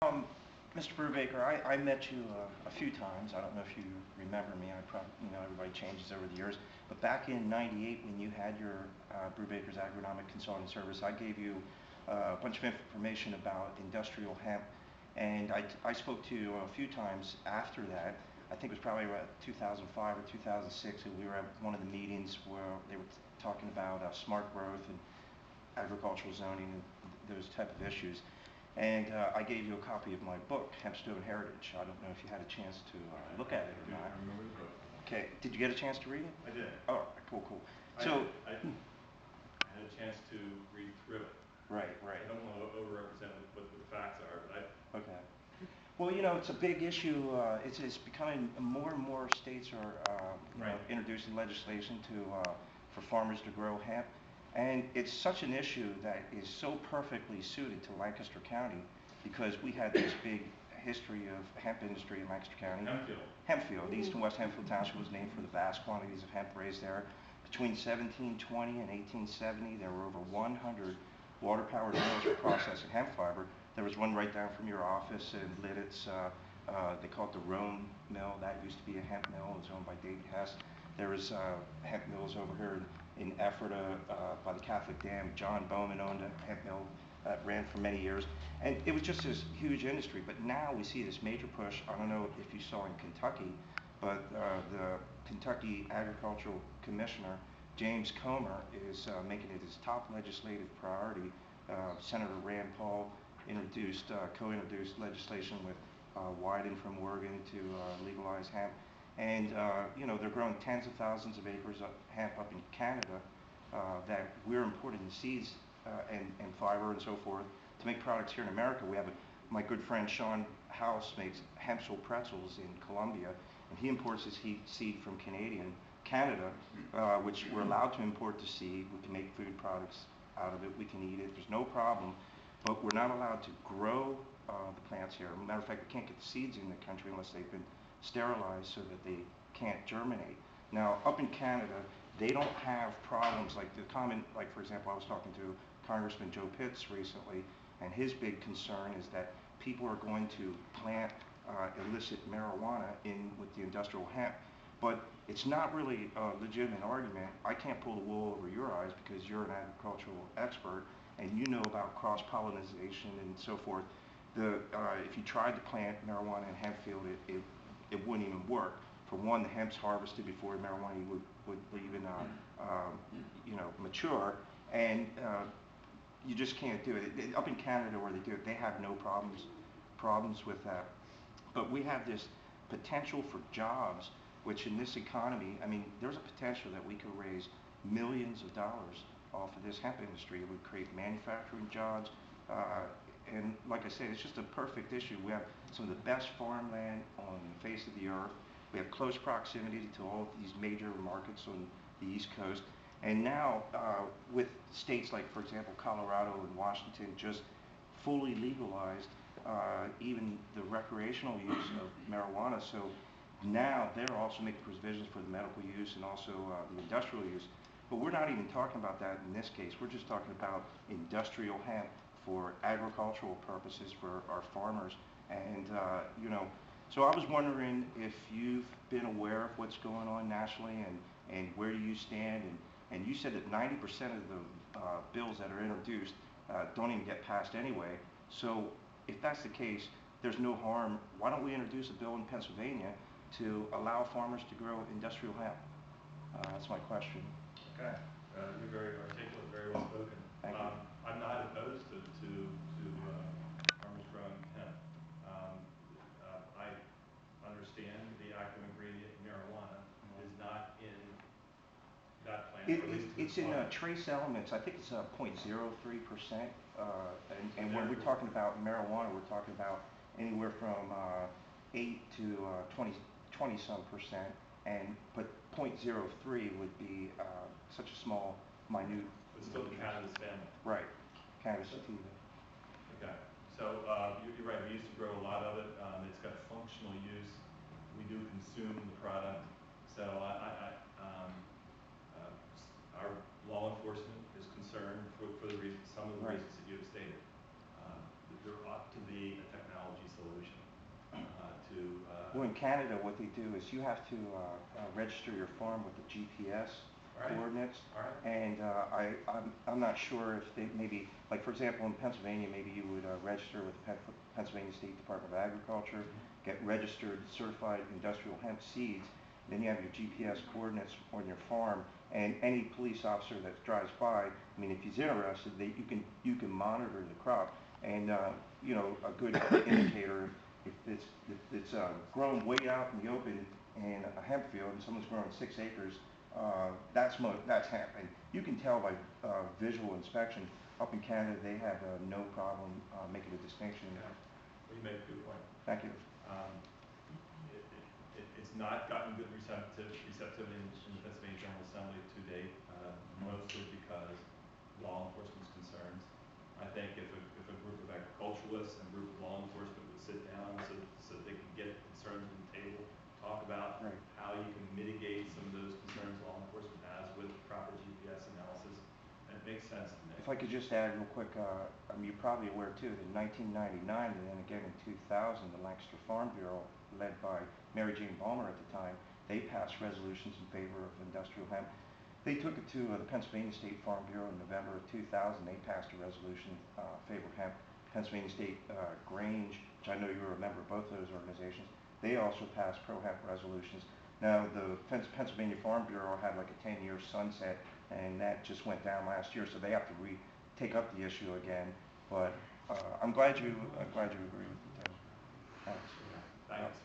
Um, Mr. Brubaker, I met you a few times. I don't know if you remember me. I probably, everybody changes over the years. But back in '98, when you had your Brubaker's Agronomic Consulting Service, I gave you a bunch of information about industrial hemp. And I spoke to you a few times after that. I think it was probably around 2005 or 2006, and we were at one of the meetings where they were talking about smart growth and agricultural zoning and those type of issues. And I gave you a copy of my book, Hempstone Heritage. I don't know if you had a chance to look at it or I not. remember the book. Okay, did you get a chance to read it? I did. Oh, cool, cool. So, I had a chance to read through it. right, right. I don't want to overrepresent what the facts are, but Okay. Well, it's a big issue. It's becoming more and more states are Right. introducing legislation for farmers to grow hemp, and it's such an issue that is so perfectly suited to Lancaster County because we had this big history of hemp industry in Lancaster County. Hempfield. Hempfield, East and West Hempfield Township was named for the vast quantities of hemp raised there. Between 1720 and 1870, there were over 100 water-powered mills for processing hemp fiber. There was one right down from your office in Lidditz. They call it the Rome Mill. That used to be a hemp mill. It was owned by David Hess. There was hemp mills over here in Ephrata by the Catholic Dam. John Bowman owned a hemp mill that ran for many years. And it was just this huge industry. But now we see this major push. I don't know if you saw in Kentucky, but the Kentucky Agricultural Commissioner, James Comer, is making it his top legislative priority. Senator Rand Paul co-introduced legislation with Wyden from Oregon to legalize hemp. And, they're growing tens of thousands of acres of hemp up in Canada that we're importing the seeds and fiber and so forth to make products here in America. My good friend Sean House makes Hempstone pretzels in Colombia, and he imports his seed from Canada, which we're allowed to import the seed. We can make food products out of it. We can eat it. There's no problem. But we're not allowed to grow the plants here. As a matter of fact, we can't get the seeds in the country unless they've been sterilized so that they can't germinate. Now, up in Canada, they don't have problems like like for example, I was talking to Congressman Joe Pitts recently, and his big concern is that people are going to plant illicit marijuana in with the industrial hemp. But it's not really a legitimate argument. I can't pull the wool over your eyes because you're an agricultural expert and you know about cross-pollination and so forth. If you tried to plant marijuana in hemp field, it wouldn't even work. For one, the hemp's harvested before the marijuana would even mature, and you just can't do it. Up in Canada where they do it, they have no problems with that. But we have this potential for jobs, which in this economy, I mean, there's a potential that we could raise millions of dollars off of this hemp industry. It would create manufacturing jobs. And like I said, it's just a perfect issue. We have some of the best farmland on the face of the earth. We have close proximity to all of these major markets on the East Coast. And now with states like, for example, Colorado and Washington just fully legalized even the recreational use of marijuana. So now they're also making provisions for the medical use and also the industrial use. But we're not even talking about that in this case. We're just talking about industrial hemp for agricultural purposes for our farmers. And, so I was wondering if you've been aware of what's going on nationally and where do you stand? And you said that 90% of the bills that are introduced don't even get passed anyway. So if that's the case, there's no harm. Why don't we introduce a bill in Pennsylvania to allow farmers to grow industrial hemp? That's my question. Okay. You're very articulate, very well spoken. Thank you. I'm not opposed to farmers growing hemp. I understand the active ingredient marijuana is not in that plant. It's in trace elements. I think it's 0.03%. And when we're talking about marijuana, we're talking about anywhere from 8 to 20 some percent. But 0.03 would be such a small, minute. It's still the cannabis family. Right, cannabis sativa. Okay, so you're right. We used to grow a lot of it. It's got functional use. We do consume the product. So our law enforcement is concerned for some of the reasons that you have stated. There ought to be a technology Well, in Canada, what they do is you have to register your farm with the GPS Right. coordinates. All right. And I'm not sure if they, maybe, like for example, in Pennsylvania, maybe you would register with the Pennsylvania State Department of Agriculture, get registered certified industrial hemp seeds, then you have your GPS coordinates on your farm, and any police officer that drives by, I mean, if he's interested, you can monitor the crop, and you know, a good indicator if it's grown way out in the open in a hemp field and someone's growing 6 acres, that's hemp, and you can tell by visual inspection. Up in Canada, they have no problem making a distinction. Yeah. Well, you make a good point. Thank you. Um, it's not gotten good receptivity in the Pennsylvania General Assembly to date, mostly because law enforcement's concerns. I think if a group of agriculturalists and a group of law enforcement would sit down so they could get concerns on the table, talk about Right. how you can mitigate some of those concerns law enforcement has with proper GPS analysis, it makes sense to me. If I could just add real quick, I mean, you're probably aware too that in 1999 and then again in 2000, the Lancaster Farm Bureau, led by Mary Jane Balmer at the time, they passed resolutions in favor of industrial hemp. They took it to the Pennsylvania State Farm Bureau in November of 2000. They passed a resolution in favor of hemp. Pennsylvania State Grange, which I know you were a member of both those organizations, they also passed pro-hemp resolutions. Now, the Pennsylvania Farm Bureau had like a 10-year sunset, and that just went down last year, so they have to take up the issue again. But I'm glad you agree with it. Thanks. Thanks.